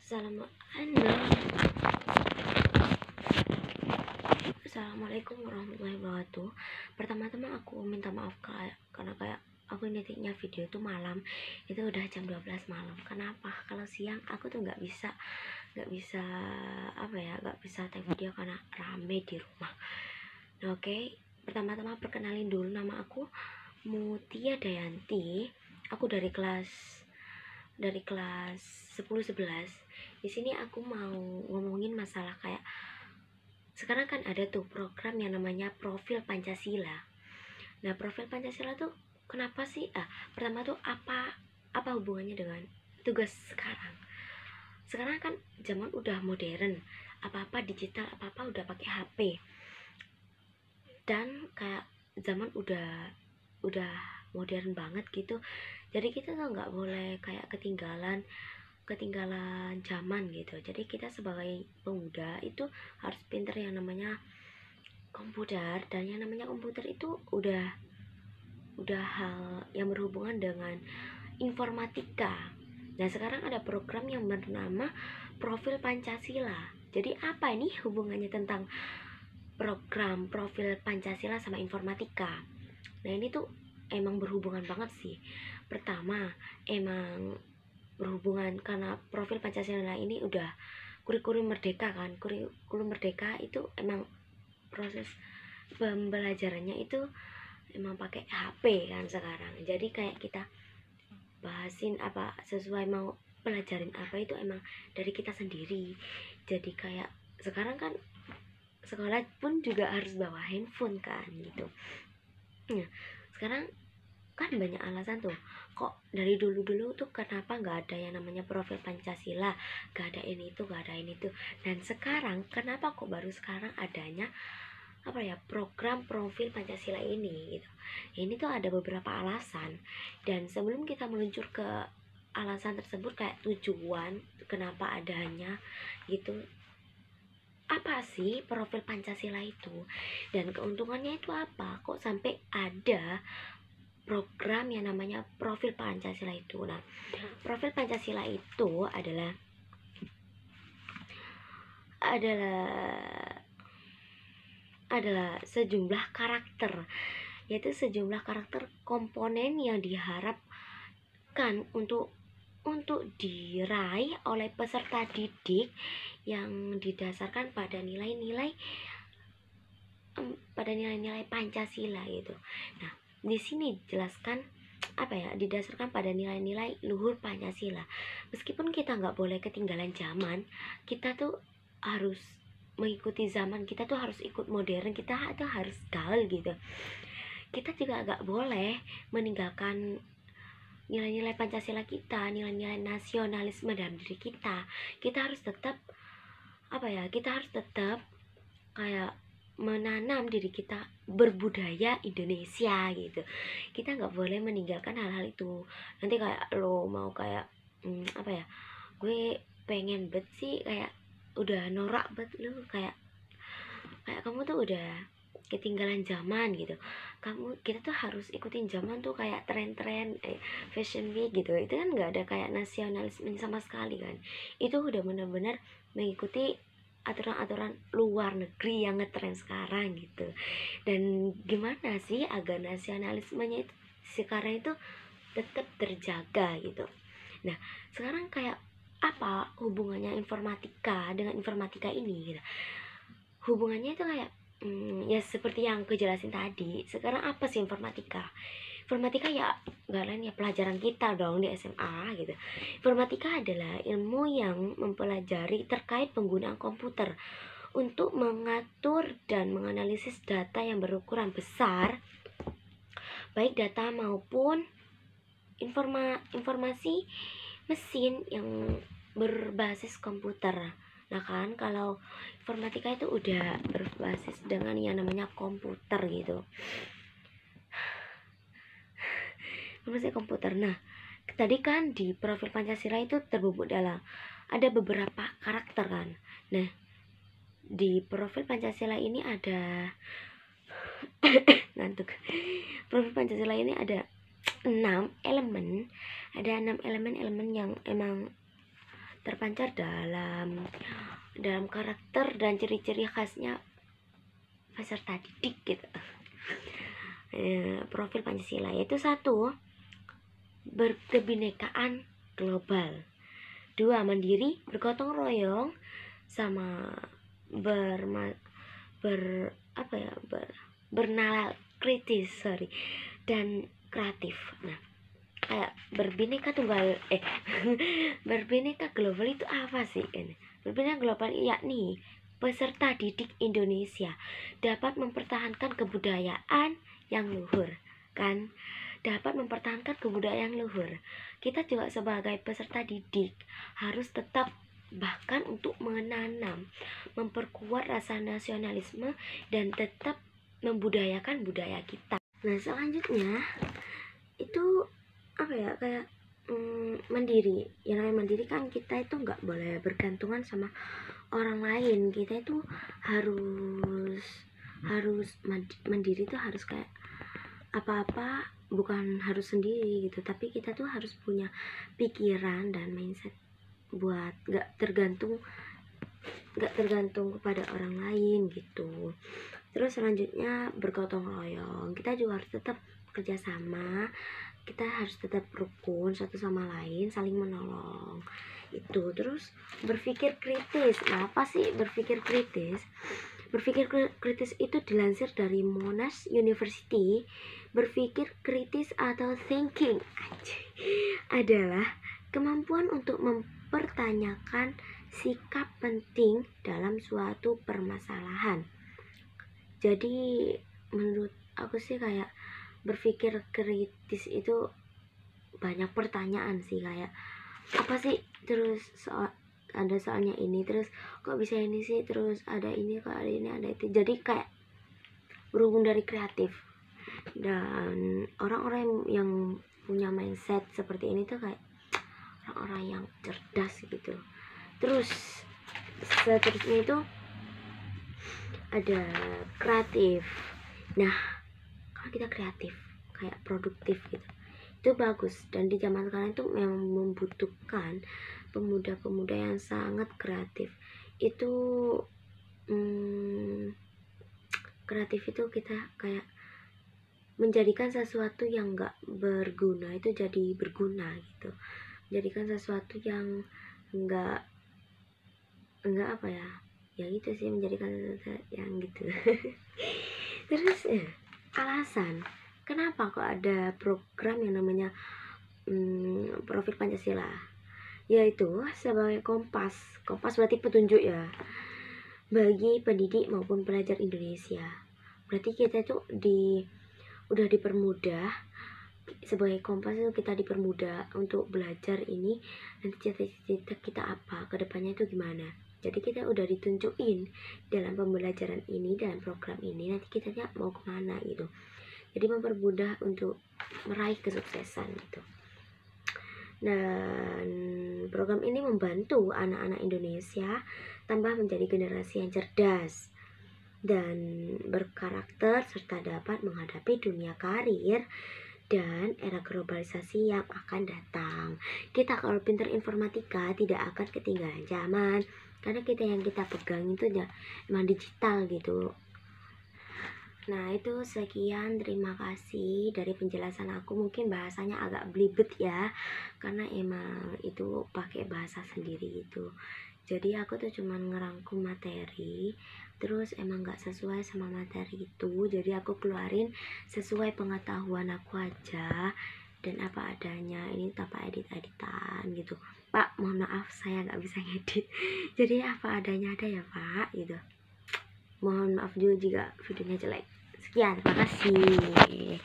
Assalamualaikum warahmatullahi wabarakatuh. Pertama-tama aku minta maaf karena kayak aku ngetiknya video itu malam, itu udah jam 12 malam. Kenapa? Kalau siang aku tuh nggak bisa take video karena rame di rumah. Nah, oke. Pertama-tama perkenalin dulu, nama aku Mutia Dayanti. Aku dari kelas 10-11. Di sini aku mau ngomongin masalah kayak sekarang kan ada tuh program yang namanya Profil Pancasila. Nah, Profil Pancasila tuh kenapa sih? Pertama tuh apa hubungannya dengan tugas sekarang? Sekarang kan zaman udah modern, apa-apa digital, apa-apa udah pakai HP. Dan kayak zaman udah modern banget gitu. Jadi kita tuh nggak boleh kayak ketinggalan zaman gitu. Jadi kita sebagai pemuda itu harus pinter yang namanya komputer, dan yang namanya komputer itu udah hal yang berhubungan dengan informatika. Nah, sekarang ada program yang bernama Profil Pancasila. Jadi apa ini hubungannya tentang program Profil Pancasila sama informatika? Nah, ini tuh emang berhubungan banget sih. Pertama, emang berhubungan karena Profil Pancasila ini udah kurikulum merdeka kan. Kurikulum merdeka itu emang proses pembelajarannya itu emang pakai HP kan sekarang. Jadi kayak kita bahasin apa sesuai mau pelajarin apa itu emang dari kita sendiri. Jadi kayak sekarang kan sekolah pun juga harus bawa handphone kan gitu. Nah, sekarang kan banyak alasan tuh, kok dari dulu tuh kenapa nggak ada yang namanya Profil Pancasila, nggak ada ini tuh, nggak ada ini tuh. Dan sekarang kenapa kok baru sekarang adanya program Profil Pancasila ini gitu. Ini tuh ada beberapa alasan, dan sebelum kita meluncur ke alasan tersebut kayak tujuan kenapa adanya gitu, apa sih Profil Pancasila itu dan keuntungannya itu apa, kok sampai ada program yang namanya Profil Pancasila itu. Nah, Profil Pancasila itu adalah sejumlah karakter, yaitu sejumlah karakter komponen yang diharapkan untuk diraih oleh peserta didik yang didasarkan pada nilai-nilai Pancasila gitu. Nah, di sini jelaskan didasarkan pada nilai-nilai luhur Pancasila. Meskipun kita nggak boleh ketinggalan zaman, kita tuh harus mengikuti zaman, kita tuh harus ikut modern, kita tuh harus gaul gitu. Kita juga nggak boleh meninggalkan nilai-nilai Pancasila kita, nilai-nilai nasionalisme dalam diri kita. Kita harus tetap kayak menanam diri kita berbudaya Indonesia gitu. Kita nggak boleh meninggalkan hal-hal itu. Nanti kayak lo mau kayak gue pengen bet sih kayak udah norak bet lo kayak kamu tuh udah ketinggalan zaman gitu. Kita tuh harus ikutin zaman tuh kayak tren-tren fashion week gitu. Itu kan nggak ada kayak nasionalisme sama sekali kan. Itu udah benar-benar mengikuti aturan-aturan luar negeri yang ngetren sekarang gitu. Dan gimana sih agar nasionalismenya itu sekarang itu tetap terjaga gitu. Nah, sekarang kayak apa hubungannya informatika dengan informatika ini gitu. Hubungannya itu kayak ya seperti yang aku jelasin tadi. Sekarang apa sih informatika? Informatika ya gak lain ya pelajaran kita dong di SMA gitu. Informatika adalah ilmu yang mempelajari terkait penggunaan komputer untuk mengatur dan menganalisis data yang berukuran besar, baik data maupun informasi mesin yang berbasis komputer. Nah kan kalau informatika itu udah berbasis dengan yang namanya komputer gitu. Informasi komputer. Nah, tadi kan di Profil Pancasila itu terbubuk dalam ada beberapa karakter kan. Nah, di Profil Pancasila ini ada ngantuk. Profil Pancasila ini ada 6 elemen. Ada 6 elemen yang emang terpancar dalam karakter dan ciri-ciri khasnya peserta didik gitu. Profil Pancasila yaitu 1. Berkebinekaan global. 2. Mandiri, bergotong royong, sama bernalar kritis, dan kreatif. Nah, kayak berbineka tunggal berbineka global itu apa sih ini? Berbineka global yakni peserta didik Indonesia dapat mempertahankan kebudayaan yang luhur, kan? Dapat mempertahankan kebudayaan yang luhur. Kita juga sebagai peserta didik harus tetap, bahkan untuk menanam, memperkuat rasa nasionalisme dan tetap membudayakan budaya kita. Nah, selanjutnya itu apa ya, kayak mandiri. Yang namanya mandiri kan kita itu nggak boleh bergantungan sama orang lain. Kita itu harus mandiri itu harus kayak apa-apa bukan harus sendiri gitu, tapi kita tuh harus punya pikiran dan mindset buat nggak tergantung kepada orang lain gitu. Terus selanjutnya bergotong royong. Kita juga harus tetap kerjasama, kita harus tetap rukun satu sama lain, saling menolong itu. Terus berpikir kritis. Nah, apa sih berpikir kritis? Berpikir kritis itu dilansir dari Monash University. Berpikir kritis atau thinking adalah kemampuan untuk mempertanyakan sikap penting dalam suatu permasalahan. Jadi menurut aku sih kayak berpikir kritis itu banyak pertanyaan sih, kayak apa sih, terus ada soalnya ini, terus kok bisa ini sih, terus ada ini, kok ada ini, ada itu. Jadi kayak berhubung dari kreatif, dan orang-orang yang punya mindset seperti ini tuh kayak orang-orang yang cerdas gitu. Terus seterusnya itu ada kreatif. Nah, kalau kita kreatif kayak produktif gitu, itu bagus. Dan di zaman sekarang itu memang membutuhkan pemuda-pemuda yang sangat kreatif. Itu kreatif itu kita kayak menjadikan sesuatu yang gak berguna itu jadi berguna gitu, menjadikan sesuatu yang enggak apa ya gitu sih, menjadikan sesuatu yang gitu. Terus alasan kenapa kok ada program yang namanya Profil Pancasila, yaitu sebagai kompas berarti petunjuk ya bagi pendidik maupun pelajar Indonesia. Berarti kita itu udah dipermudah, sebagai kompas itu kita dipermudah untuk belajar ini, nanti cita-cita kita apa, kedepannya itu gimana. Jadi kita udah ditunjukin dalam pembelajaran ini, dalam program ini, nanti kita mau kemana gitu. Jadi mempermudah untuk meraih kesuksesan gitu. Dan program ini membantu anak-anak Indonesia tambah menjadi generasi yang cerdas dan berkarakter, serta dapat menghadapi dunia karir dan era globalisasi yang akan datang. Kita kalau pintar informatika tidak akan ketinggalan zaman, karena yang kita pegang itu emang digital gitu. Nah, itu sekian, terima kasih dari penjelasan aku. Mungkin bahasanya agak belibet ya, karena emang itu pakai bahasa sendiri gitu. Jadi aku tuh cuman ngerangkum materi, terus emang gak sesuai sama materi itu, jadi aku keluarin sesuai pengetahuan aku aja dan apa adanya. Ini tanpa edit-editan gitu. Pak, mohon maaf saya gak bisa ngedit, jadi apa adanya ada ya Pak gitu. Mohon maaf juga jika videonya jelek. Sekian, terima kasih.